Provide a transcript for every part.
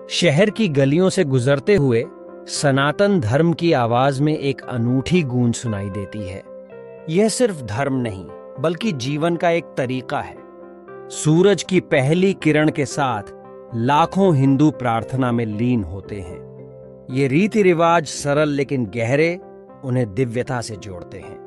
शहर की गलियों से गुजरते हुए सनातन धर्म की आवाज में एक अनूठी गूंज सुनाई देती है। यह सिर्फ धर्म नहीं, बल्कि जीवन का एक तरीका है। सूरज की पहली किरण के साथ लाखों हिंदू प्रार्थना में लीन होते हैं। ये रीति रिवाज सरल लेकिन गहरे उन्हें दिव्यता से जोड़ते हैं।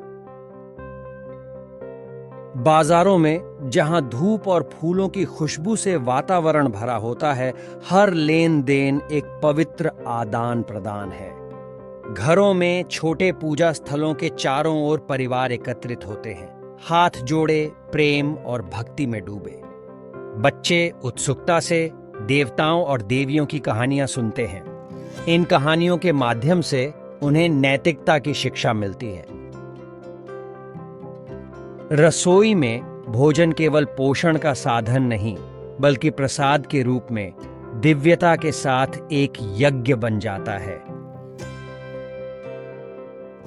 बाजारों में जहां धूप और फूलों की खुशबू से वातावरण भरा होता है, हर लेन देन एक पवित्र आदान प्रदान है। घरों में छोटे पूजा स्थलों के चारों ओर परिवार एकत्रित होते हैं, हाथ जोड़े प्रेम और भक्ति में डूबे। बच्चे उत्सुकता से देवताओं और देवियों की कहानियां सुनते हैं। इन कहानियों के माध्यम से उन्हें नैतिकता की शिक्षा मिलती है। रसोई में भोजन केवल पोषण का साधन नहीं, बल्कि प्रसाद के रूप में दिव्यता के साथ एक यज्ञ बन जाता है।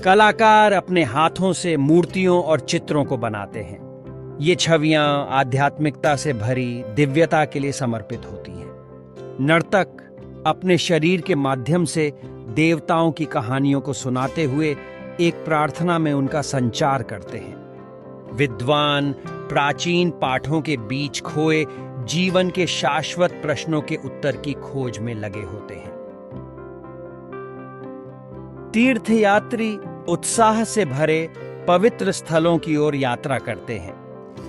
कलाकार अपने हाथों से मूर्तियों और चित्रों को बनाते हैं। ये छवियां आध्यात्मिकता से भरी दिव्यता के लिए समर्पित होती हैं। नर्तक अपने शरीर के माध्यम से देवताओं की कहानियों को सुनाते हुए एक प्रार्थना में उनका संचार करते हैं। विद्वान प्राचीन पाठों के बीच खोए जीवन के शाश्वत प्रश्नों के उत्तर की खोज में लगे होते हैं। तीर्थयात्री उत्साह से भरे पवित्र स्थलों की ओर यात्रा करते हैं।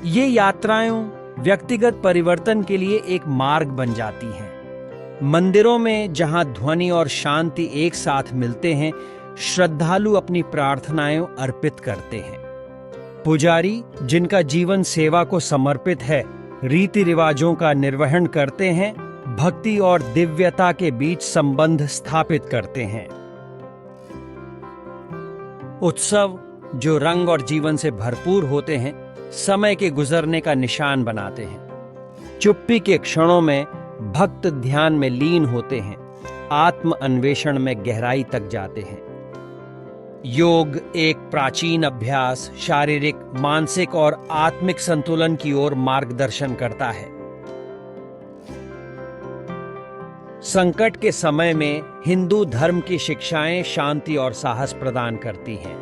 ये यात्राएं व्यक्तिगत परिवर्तन के लिए एक मार्ग बन जाती हैं। मंदिरों में जहां ध्वनि और शांति एक साथ मिलते हैं, श्रद्धालु अपनी प्रार्थनाएं अर्पित करते हैं। पुजारी, जिनका जीवन सेवा को समर्पित है, रीति रिवाजों का निर्वहन करते हैं, भक्ति और दिव्यता के बीच संबंध स्थापित करते हैं। उत्सव, जो रंग और जीवन से भरपूर होते हैं, समय के गुजरने का निशान बनाते हैं। चुप्पी के क्षणों में भक्त ध्यान में लीन होते हैं, आत्म अन्वेषण में गहराई तक जाते हैं। योग एक प्राचीन अभ्यास शारीरिक, मानसिक और आत्मिक संतुलन की ओर मार्गदर्शन करता है। संकट के समय में हिंदू धर्म की शिक्षाएं शांति और साहस प्रदान करती हैं।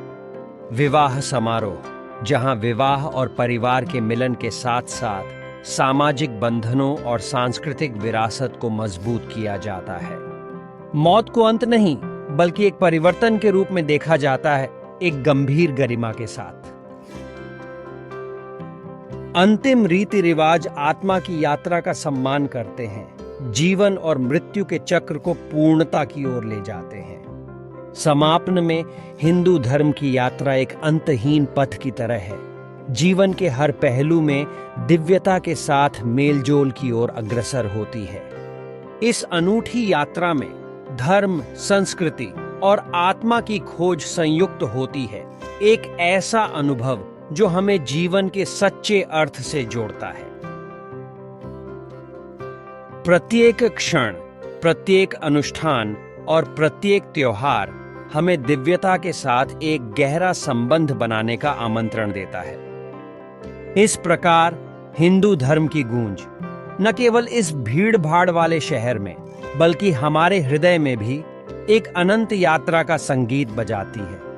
विवाह समारोह, जहां विवाह और परिवार के मिलन के साथ साथ सामाजिक बंधनों और सांस्कृतिक विरासत को मजबूत किया जाता है। मौत को अंत नहीं, बल्कि एक परिवर्तन के रूप में देखा जाता है, एक गंभीर गरिमा के साथ। अंतिम रीति रिवाज आत्मा की यात्रा का सम्मान करते हैं, जीवन और मृत्यु के चक्र को पूर्णता की ओर ले जाते हैं। समापन में हिंदू धर्म की यात्रा एक अंतहीन पथ की तरह है, जीवन के हर पहलू में दिव्यता के साथ मेलजोल की ओर अग्रसर होती है। इस अनूठी यात्रा में धर्म, संस्कृति और आत्मा की खोज संयुक्त होती है, एक ऐसा अनुभव जो हमें जीवन के सच्चे अर्थ से जोड़ता है। प्रत्येक क्षण, प्रत्येक अनुष्ठान और प्रत्येक त्योहार हमें दिव्यता के साथ एक गहरा संबंध बनाने का आमंत्रण देता है। इस प्रकार हिंदू धर्म की गूंज न केवल इस भीड़ भाड़ वाले शहर में, बल्कि हमारे हृदय में भी एक अनंत यात्रा का संगीत बजाती है।